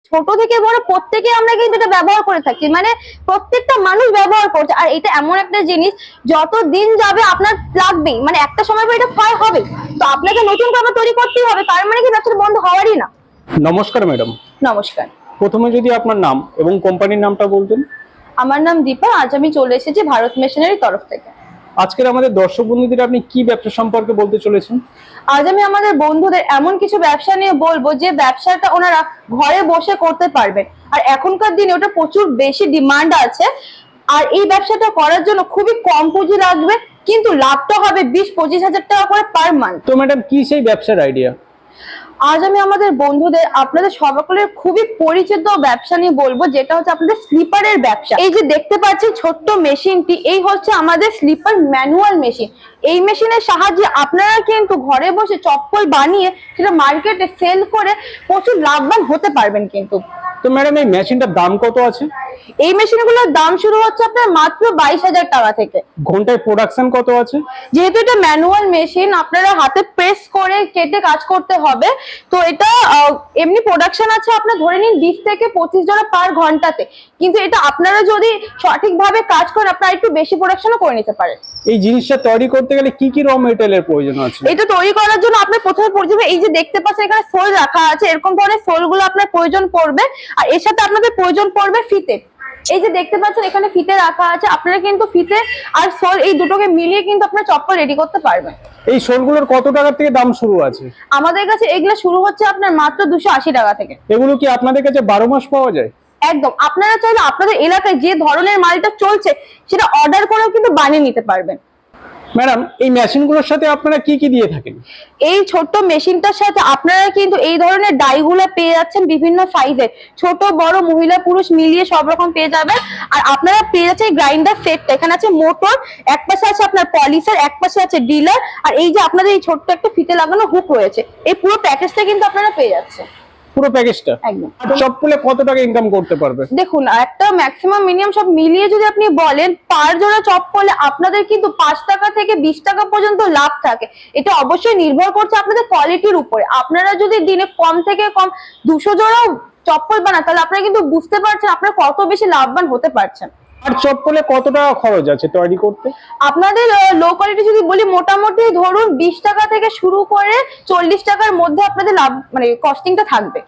ছোট থেকে বড় প্রত্যেকে আমরা কিন্তু এটা ব্যবহার করে থাকি, মানে প্রত্যেকটা মানুষ ব্যবহার করছে। আর এটা এমন একটা জিনিস যত দিন যাবে আপনার লাগবেই, মানে একটা সময় পর এটা ক্ষয় হবে, তো আপনাকে নতুন করে তৈরি করতেই হবে, তার মানে কি ব্যবসাটা বন্ধ হওয়ারই না। নমস্কার ম্যাডাম। নমস্কার। প্রথমে যদি আপনার নাম এবং কোম্পানির নামটা বলতেন। আমার নাম দীপা, আজ আমি চলে এসেছি ভারত মেশিনারির তরফ থেকে। আজকের আমাদের দর্শক বন্ধুদের আপনি কি ব্যবসা সম্পর্কে বলতে চলেছেন? আজ আমি আমাদের বন্ধুদের এমন কিছু ব্যবসা নিয়ে বলবো যে ব্যবসাটা ওনারা ঘরে বসে করতে পারবেন, আর এখনকার দিনে ওটা প্রচুর বেশি ডিমান্ড আছে। আর এই ব্যবসাটা করার জন্য খুবই কম পুঁজি লাগবে, কিন্তু লাভটা হবে 20-25 হাজার টাকা করে পার মান্থ। তো ম্যাডাম কি সেই ব্যবসার আইডিয়া? আজ আমি আমাদের বন্ধুদের আপনাদের সকলের খুবই পরিচিত ব্যবসা নিয়ে বলবো, যেটা হচ্ছে আপনাদের স্লিপারের ব্যবসা। এই যে দেখতে পাচ্ছেন ছোট্ট মেশিনটি, এই হচ্ছে আমাদের স্লিপার ম্যানুয়াল মেশিন। এই মেশিনের সাহায্যে আপনারা কিন্তু ঘরে বসে চপ্পল বানিয়ে সেটা মার্কেটে সেল করে প্রচুর লাভবান হতে পারবেন কিন্তু। তো ম্যাডাম এই মেশিনটার দাম কত আছে? এই মেশিনগুলোর দাম শুরু হচ্ছে আপনার মাত্র 22,000 টাকা থেকে। ঘন্টায় প্রোডাকশন কত আছে? যেহেতু এটা ম্যানুয়াল মেশিন, আপনারা হাতে প্রেস করে কেটে কাজ করতে হবে, তো এটা এমনি প্রোডাকশন আছে আপনার ধরে নিন 20 থেকে 25 জোড়া পার ঘন্টাতে। কিন্তু এটা আপনারা যদি সঠিকভাবে কাজ করেন আপনারা একটু বেশি প্রোডাকশনও করে নিতে পারেন। এই জিনিসটা তৈরি করতে গেলে কি কি র মেটেরিয়ালের প্রয়োজন আছে? এটা তৈরি করার জন্য আপনার প্রথমে প্রয়োজন, এই যে দেখতে পাচ্ছেন এখানে সোল রাখা আছে, এরকম ধরনের সোল গুলো আপনার প্রয়োজন পড়বে। আর এর সাথে আপনাদের প্রয়োজন পড়বে ফিতে। এই যে দেখতে পাচ্ছেন এখানে ফিতে রাখা আছে, আপনারা কিন্তু ফিতে আর সোল এই দুটোকে মিলিয়ে কিন্তু আপনার চপ্পল রেডি করতে পারবেন। এই সোলগুলোর কত টাকা থেকে দাম শুরু আছে? আমাদের কাছে এগুলো শুরু হচ্ছে আপনার মাত্র 280 টাকা থেকে। এগুলো কি আপনাদের কাছে 12 মাস পাওয়া যায়? একদম, আপনারা চাইলে আপনাদের এলাকায় যে ধরনের মালটা চলছে সেটা অর্ডার করেও কিন্তু বানিয়ে নিতে পারবেন। ম্যাডাম এই মেশিনগুলোর সাথে আপনারা কি কি দিয়ে থাকেন? এই ছোট্ট মেশিনটার সাথে আপনারা কিন্তু এই ধরনের ডাইগুলো পেয়ে যাচ্ছেন বিভিন্ন সাইজের, ছোট বড় মহিলা পুরুষ মিলিয়ে সব রকম পেয়ে যাবেন। আর আপনারা পেয়ে যাচ্ছেন গ্রাইন্ডার সেটটা, এখানে আছে মোটর, এক পাশে আছে আপনার পলিশার, এক পাশে আছে ডিলার, আর এই যে আপনাদের এই ছোট্ট একটা ফিতে লাগানো হুক রয়েছে। এই পুরো প্যাকেজটা কিন্তু আপনারা পেয়ে যাচ্ছেন। পুরো প্যাকেজটা একদম। চপ্পলে কত টাকা ইনকাম করতে পারবে? দেখুন, একটা ম্যাক্সিমাম মিনিমাম সব মিলিয়ে যদি আপনি বলেন পার জোড়া চপ্পলে আপনাদের কিন্তু 5 টাকা থেকে 20 টাকা পর্যন্ত লাভ থাকে। এটা অবশ্যই নির্ভর করছে আপনাদের কোয়ালিটির উপরে। আপনারা যদি দিনে কম থেকে কম 200 জোড়াও চপ্পল বানান, তাহলে আপনারা কিন্তু বুঝতে পারছেন আপনারা কত বেশি লাভবান হতে পারছেন। আর চপ্পলে কত টাকা খরচ আছে তৈরি করতে? আপনাদের লো কোয়ালিটি যদি বলি মোটামুটি ধরুন 20 টাকা থেকে শুরু করে 40 টাকার মধ্যে আপনাদের লাভ মানে কস্টিংটা থাকবে।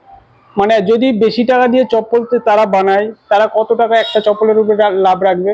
মানে যদি বেশি টাকা দিয়ে চপ্পল তারা বানায়, তারা কত টাকা একটা চপ্পলের উপরে লাভ রাখবে?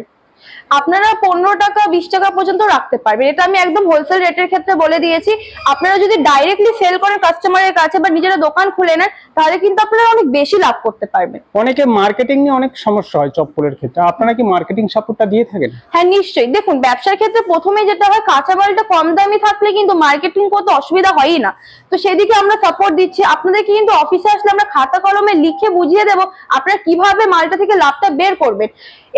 আপনারা 15 টাকা 20 টাকা পর্যন্ত রাখতে পারবেন। এটা আমি একদম হোলসেল রেটের ক্ষেত্রে বলে দিয়েছি। আপনারা যদি ডাইরেক্টলি সেল করেন কাস্টমারের কাছে বা নিজেরা দোকান খুলে নেন, তাহলে কিন্তু আপনারা অনেক বেশি লাভ করতে পারবেন। অনেকে মার্কেটিং নিয়ে অনেক সমস্যা হয় চপ্পলের ক্ষেত্রে, আপনারা কি মার্কেটিং সাপোর্টটা দিয়ে থাকেন? হ্যাঁ নিশ্চয়ই। দেখুন, ব্যবসার ক্ষেত্রে প্রথমে যেটা হয়, কাঁচামালটা কম দামি থাকলে কিন্তু মার্কেটিং করতে অসুবিধা হয়ই না, তো সেদিকে আমরা সাপোর্ট দিচ্ছি। আপনাদের কিন্তু অফিসে আসলে আমরা খাতা কলমে লিখে বুঝিয়ে দেবো আপনারা কিভাবে মালটা থেকে লাভটা বের করবেন।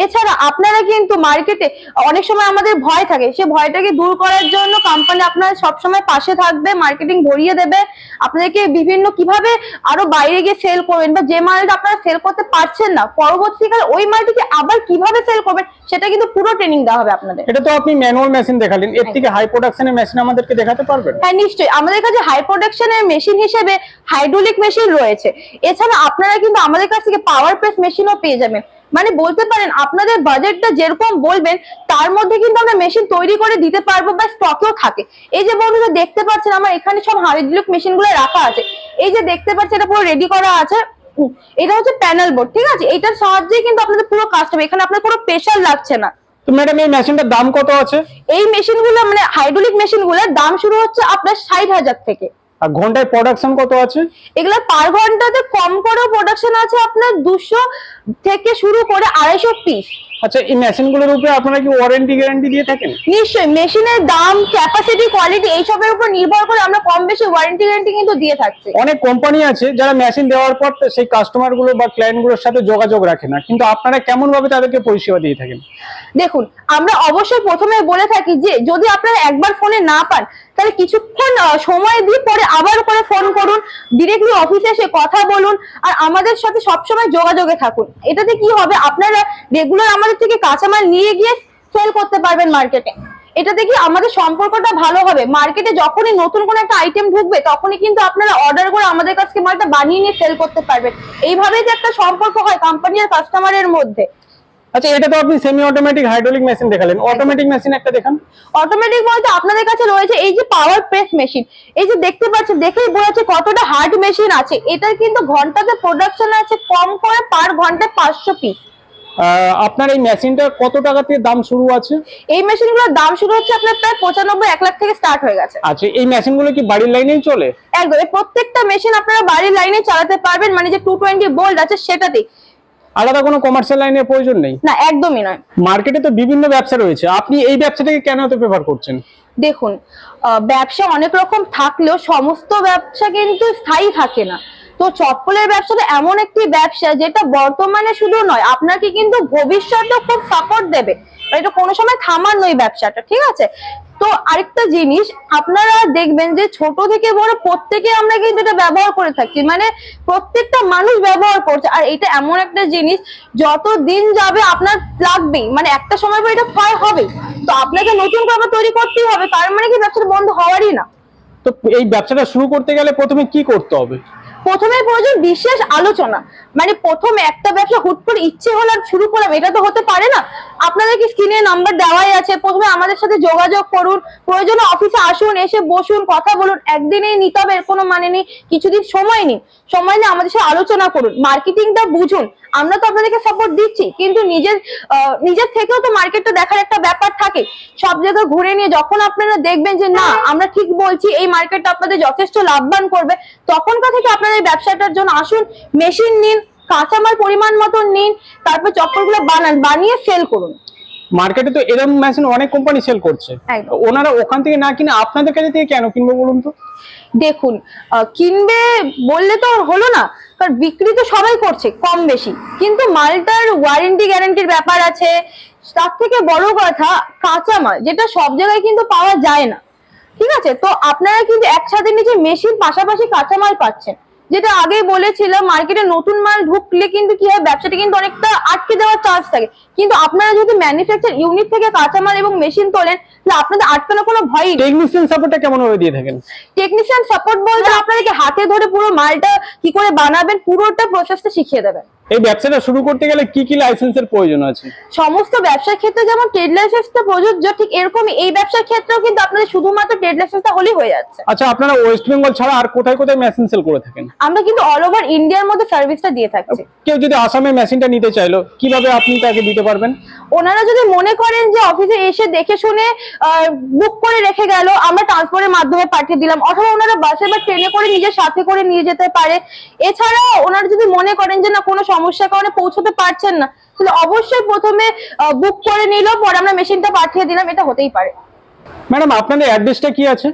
এছাড়া আপনারা কিন্তু মার্কেটে অনেক সময় আমাদের ভয় থাকে, সে ভয়টাকে দূর করার জন্য কোম্পানি আপনার সবসময় পাশে থাকবে, মার্কেটিং ধরিয়ে দেবে আপনাদেরকে বিভিন্ন কিভাবে আরো বাইরে গিয়ে সেল করবেন, বা যে মালটা আপনারা সেল করতে পারছেন না পরবর্তীকালে ওই মালটিকে আবার কিভাবে সেল করবেন সেটা কিন্তু পুরো ট্রেনিং দেওয়া হবে আপনাদের। এটা তো আপনি ম্যানুয়াল মেশিন দেখালেন, এর থেকে হাই প্রোডাকশনের মেশিন আমাদেরকে দেখাতে পারবেন? হ্যাঁ নিশ্চয়ই, আমাদের কাছে হাই প্রোডাকশনের মেশিন হিসেবে হাইড্রোলিক মেশিন রয়েছে। এছাড়া আপনারা কিন্তু আমাদের কাছ থেকে পাওয়ার প্রেস মেশিনও পেয়ে যাবেন। মানে বলতে পারেন আপনাদের বাজেটটা যেরকম বলবেন তার মধ্যে কিন্তু আমরা মেশিন তৈরি করে দিতে পারবো, বা স্টকেও থাকে। এই যে বন্ধুরা দেখতে পাচ্ছেন আমার এখানে সব হাইড্রোলিক মেশিন গুলো রাখা আছে, এই যে দেখতে পাচ্ছেন এটা পুরো রেডি করা আছে। এটা হচ্ছে প্যানেল বোর্ড, ঠিক আছে? এটার সাহায্যে কিন্তু আপনাদের পুরো কাজ হবে, এখানে আপনার কোনো প্রেসার লাগছে না। তো ম্যাডাম এই মেশিনটার দাম কত আছে? এই মেশিনগুলো মানে হাইড্রোলিক মেশিনগুলোর দাম শুরু হচ্ছে আপনার 60,000 থেকে। আর ঘন্টায় প্রোডাকশন কত আছে? এগুলা পার ঘন্টাতে কম করেও প্রোডাকশন আছে আপনার 200 থেকে শুরু করে 250 পিস। আচ্ছা, এই মেশিনগুলোর উপরে আপনারা কি ওয়ারেন্টি গ্যারান্টি দিয়ে থাকেন? নিশ্চয়ই, মেশিনের দাম, ক্যাপাসিটি, কোয়ালিটি এইসবের উপর নির্ভর করে আমরা কম বেশি ওয়ারেন্টি গ্যারান্টি কিন্তু দিয়ে থাকছি। অনেক কোম্পানি আছে যারা মেশিন দেওয়ার পর সেই কাস্টমার গুলো বা ক্লায়েন্ট গুলোর সাথে যোগাযোগ রাখে না, কিন্তু আপনারা কেমন ভাবে তাদেরকে পরিষেবা দিয়ে থাকেন? দেখুন, আমরা অবশ্যই প্রথমে বলে থাকি যে যদি আপনারা একবার ফোনে না পান তাহলে কিছুক্ষণ সময় দিয়ে পরে আবার করে ফোন করুন, ডিরেক্টলি অফিসে এসে কথা বলুন, আর আমাদের সাথে সবসময় যোগাযোগে থাকুন। এটাতে কি হবে, আপনারা রেগুলার আমাদের থেকে কাঁচামাল নিয়ে গিয়ে সেল করতে পারবেন মার্কেটে। এটাতে কি আমাদের সম্পর্কটা ভালো হবে। মার্কেটে যখনই নতুন কোনো একটা আইটেম ঢুকবে তখনই কিন্তু আপনারা অর্ডার করে আমাদের কাছে মালটা বানিয়ে নিয়ে সেল করতে পারবেন। এইভাবেই যে একটা সম্পর্ক হয় কোম্পানি আর কাস্টমারের মধ্যে। আচ্ছা, এটা তো আপনি সেমি অটোমেটিক হাইড্রোলিক মেশিন দেখালেন, অটোমেটিক মেশিন একটা দেখান। অটোমেটিক বলতে আপনাদের কাছে রয়েছে এই যে পাওয়ার প্রেস মেশিন, এই যে দেখতে পাচ্ছেন, দেখেই বোঝা যাচ্ছে কতটা হার্ড মেশিন আছে। এটার কিন্তু ঘন্টাতে প্রোডাকশন আছে কম করে পার ঘন্টায় 500 পিস। আপনার এই মেশিনটা কত টাকা থেকে দাম শুরু আছে? এই মেশিনগুলোর দাম শুরু হচ্ছে আপনার প্রায় 95-1 লাখ থেকে স্টার্ট হয়ে গেছে। আচ্ছা, এই মেশিনগুলো কি বাড়ির লাইনেই চলে? একদম, এই প্রত্যেকটা মেশিন আপনারা বাড়ির লাইনে চালাতে পারবেন, মানে যে 220 ভোল্ট আছে সেটাতেই। আলাদা কোনো কমার্শিয়াল লাইনের প্রয়োজন নেই? না, একদমই নয়। মার্কেটে তো বিভিন্ন ব্যবসা রয়েছে, আপনি এই ব্যবসাটাকে কেন এত প্রেফার করছেন? দেখুন, ব্যবসা অনেক রকম থাকলেও সমস্ত ব্যবসা কিন্তু স্থায়ী থাকে না। তো চপ্পলের ব্যবসাটা এমন একটি ব্যবসা যেটা বর্তমানে শুধু নয়, আপনাকে কিন্তু ভবিষ্যতেও খুব সাপোর্ট দেবে। এটা কোনো সময় থামার নয় ব্যবসাটা, ঠিক আছে? তো আরেকটা জিনিস আপনারা দেখবেন যে ছোট থেকে বড় প্রত্যেকে আমরা কিন্তু এটা ব্যবহার করে থাকি, মানে প্রত্যেকটা মানুষ ব্যবহার করছে। আর এটা এমন একটা জিনিস যত দিন যাবে আপনার লাগবেই, মানে একটা সময় পর এটা ক্ষয় হবে। তো আপনাকে নতুন করে আবার তৈরি করতেই হবে, তার মানে কি ব্যবসাটা বন্ধ হওয়ারই না। তো এই ব্যবসাটা শুরু করতে গেলে প্রথমে কি করতে হবে? প্রথমে প্রয়োজন বিশেষ আলোচনা। মানে প্রথমে একটা ব্যবসা হুট করে ইচ্ছে হলো আর শুরু করলাম, এটা তো হতে পারে না। আপনাদের কি স্ক্রিনে নাম্বার দেওয়াই আছে, প্রথমে আমাদের সাথে যোগাযোগ করুন, প্রয়োজনে অফিসে আসুন, এসে বসুন, কথা বলুন। একদিনেই নিতে হবে এর কোনো মানে নেই, কিছুদিন সময় নিন, সময় নিয়ে আমাদের সাথে আলোচনা করুন, মার্কেটিংটা বুঝুন। আমরা তো আপনাদেরকে সাপোর্ট দিচ্ছি, কিন্তু নিজের থেকেও তো মার্কেটটা দেখার একটা ব্যাপার থাকে। সব জায়গায় ঘুরে নিয়ে যখন আপনারা দেখবেন যে না আমরা ঠিক বলছি, এই মার্কেটটা আপনাদের যথেষ্ট লাভবান করবে, তখনকার থেকে আপনারা এই ব্যবসাটার জন্য আসুন, মেশিন নিন, কাঁচামাল পরিমাণ মতো নিন, তারপর চপ্পলগুলো বানিয়ে সেল করুন। মার্কেটে তো এরকম মেশিন অনেক কোম্পানি সেল করছে, একদম। ওনারা ওখান থেকে না কিনে আপনাদের কাছে থেকে কেন কিনবে বলুন তো? দেখুন, কিনবে বললে তো হলো না, কারণ বিক্রি তো সবাই করছে কম বেশি, কিন্তু মালটার ওয়ারেন্টি গ্যারান্টির ব্যাপার আছে। তার থেকে বড় কথা, কাঁচামাল যেটা সব জায়গায় কিন্তু পাওয়া যায় না, ঠিক আছে? তো আপনারা কিন্তু একসাথে নিচে মেশিন পাশাপাশি কাঁচামাল পাচ্ছেন। যেটা আগেই বলেছিলাম, মার্কেটে নতুন মাল ঢুকলে কিন্তু কি হয়, ব্যবসাটা কিন্তু অনেকটা আটকে যাওয়ার চান্স থাকে। কিন্তু আপনারা যদি ম্যানুফ্যাকচার ইউনিট থেকে কাঁচামাল এবং মেশিন তোলেন, তাহলে আপনাদের আটকানোর কোনো ভয়ই নেই। টেকনিশিয়ান সাপোর্টটা কেমন ভাবে দিয়ে থাকেন? টেকনিশিয়ান সাপোর্ট বলতে আপনাদেরকে হাতে ধরে পুরো মালটা কি করে বানাবেন পুরোটা প্রসেসটা শিখিয়ে দেবেন। এই ব্যবসাটা শুরু করতে গেলে কি কি লাইসেন্সের প্রয়োজন আছে? সমস্ত ব্যবসার ক্ষেত্রে যেমন ট্রেড লাইসেন্সটা প্রযোজ্য, ঠিক এরকমই এই ব্যবসার ক্ষেত্রেও কিন্তু আপনাদের শুধুমাত্র ট্রেড লাইসেন্সটা হলেই হয়ে যাচ্ছে। আচ্ছা, আপনারা ওয়েস্ট বেঙ্গল ছাড়া আর কোথায় কোথায় মেশিন সেল করে থাকেন? আমরা কিন্তু অল ওভার ইন্ডিয়ার মধ্যে সার্ভিসটা দিয়ে থাকছি। কেউ যদি আসামে মেশিনটা নিতে চাইলো, কিভাবে আপনি তাকে দিতে পারবেন? ওনারা যদি মনে করেন যে অফিসে এসে দেখে শুনে বুক করে রেখে গেল, আমরা ট্রান্সপোর্টের মাধ্যমে পাঠিয়ে দিলাম, অথবা ওনারা বাসে বা ট্রেনে করে নিজের সাথে করে নিয়ে যেতে পারে। এছাড়াও ওনারা যদি মনে করেন যে না কোনো সমস্যার কারণে পৌঁছতে পারছেন না, তাহলে অবশ্যই প্রথমে বুক করে নিল, পরে আমরা মেশিনটা পাঠিয়ে দিলাম, এটা হতেই পারে। ম্যাডাম, আপনাদের অ্যাড্রেসটা কি আছে?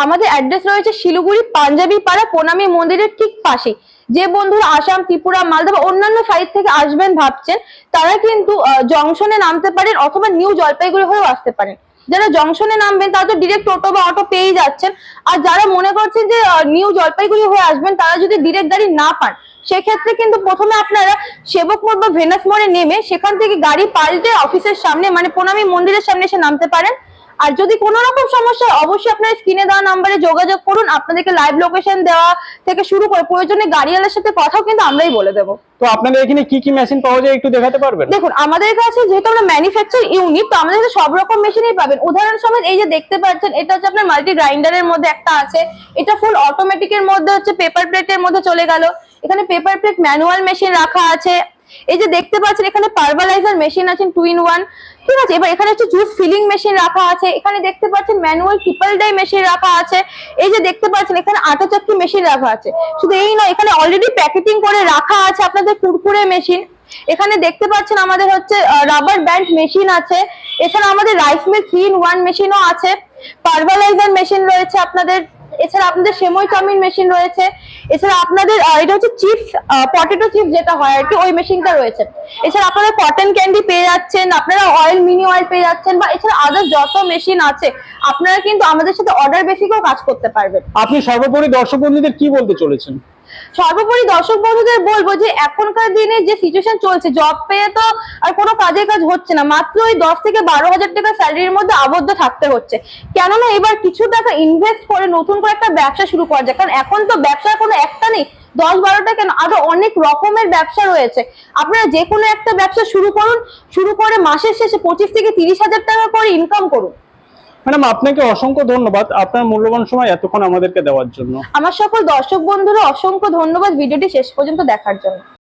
আমাদের অ্যাড্রেস রয়েছে শিলিগুড়ি পাঞ্জাবি পাড়া প্রণামী মন্দিরের ঠিক পাশে। যে বন্ধুরা আসাম, ত্রিপুরা, মালদা বা অন্যান্য সাইড থেকে আসবেন ভাবছেন, তারা কিন্তু জংশনে নামতে পারেন, অথবা নিউ জলপাইগুড়ি হয়েও আসতে পারেন। যারা জংশনে নামবেন তারা তো ডিরেক্ট টোটো বা অটো পেয়ে যাচ্ছেন। আর যারা মনে করছেন যে নিউ জলপাইগুড়ি হয়ে আসবেন, তারা যদি ডিরেক্ট গাড়ি না পান, সেক্ষেত্রে কিন্তু প্রথমে আপনারা সেবক মোড় বা ভেনাস মোড়ে নেমে সেখান থেকে গাড়ি পাল্টে অফিসের সামনে, মানে প্রণামী মন্দিরের সামনে এসে নামতে পারেন। আর যদি কোনো রকম সমস্যা হয়, অবশ্যই আপনার স্ক্রিনে দেওয়া নাম্বারে যোগাযোগ করুন। আপনাদেরকে লাইভ লোকেশন দেওয়া থেকে শুরু করে প্রয়োজনে গাড়িওয়ালার সাথে কথাও কিন্তু আমরাই বলে দেবো। তো আপনাদের এখানে কি কি মেশিন পাওয়া যায় একটু দেখাতে পারবেন? দেখুন, আমাদের কাছে যেহেতু আমরা ম্যানুফ্যাকচার ইউনিট, তো আমাদের কাছে সব রকম মেশিনই পাবেন। উদাহরণ সমেত এই যে দেখতে পাচ্ছেন, এটা হচ্ছে আপনার মাল্টি গ্রাইন্ডারের মধ্যে একটা আছে, এটা ফুল অটোমেটিকের মধ্যে হচ্ছে পেপার প্লেটের মধ্যে চলে গেল। এখানে পেপার প্লেট ম্যানুয়াল মেশিন রাখা আছে। এই যে দেখতে পাচ্ছেন, এখানে পারভালাইজার মেশিন আছে 2-in-1, ঠিক আছে? এবার এখানে হচ্ছে জুস ফিলিং মেশিন রাখা আছে। এখানে দেখতে পাচ্ছেন ম্যানুয়াল ট্রিপল ডাই মেশিন রাখা আছে। এই যে দেখতে পাচ্ছেন, এখানে আটা চক্কি মেশিন রাখা আছে। শুধু এই নয়, এখানে অলরেডি প্যাকেটিং করে রাখা আছে আপনাদের কুরকুরে মেশিন। এখানে দেখতে পাচ্ছেন আমাদের হচ্ছে রাবার ব্যান্ড মেশিন আছে। এছাড়া আমাদের রাইস মিল 3-in-1 মেশিনও আছে। পারভালাইজার মেশিন রয়েছে আপনাদের। এছাড়া আপনাদের সেমই চাউমিন মেশিন রয়েছে। এছাড়া আপনাদের এটা হচ্ছে চিপস, পটেটো চিপস যেটা হয় আর কি, ওই মেশিনটা রয়েছে। এছাড়া আপনারা কটন ক্যান্ডি পেয়ে যাচ্ছেন, আপনারা অয়েল মিনি অয়েল পেয়ে যাচ্ছেন, বা এছাড়া আদার্স যত মেশিন আছে আপনারা কিন্তু আমাদের সাথে অর্ডার বেসিকেও কাজ করতে পারবেন। আপনি সর্বোপরি দর্শক বন্ধুদের কি বলতে চলেছেন? সর্বোপরি দর্শক বন্ধুদের বলবো যে এখনকার দিনে যে সিচুয়েশন চলছে, জব পেয়ে তো আর কোনো কাজের কাজ হচ্ছে না, মাত্র ওই 10 থেকে 12,000 টাকা স্যালারির মধ্যে আবদ্ধ থাকতে হচ্ছে। কেননা এবার কিছু টাকা ইনভেস্ট করে নতুন করে একটা ব্যবসা শুরু করা যায়, কারণ এখন তো ব্যবসার কোনো একটা নেই, 10-12টা কেন, আরো অনেক রকমের ব্যবসা রয়েছে। আপনারা যে কোনো একটা ব্যবসা শুরু করুন, শুরু করে মাসের শেষে 25 থেকে 30,000 টাকা করে ইনকাম করুন। ম্যাডাম, আপনাকে অসংখ্য ধন্যবাদ আপনার মূল্যবান সময় এতক্ষণ আমাদেরকে দেওয়ার জন্য। আমার সকল দর্শক বন্ধুরা অসংখ্য ধন্যবাদ ভিডিওটি শেষ পর্যন্ত দেখার জন্য।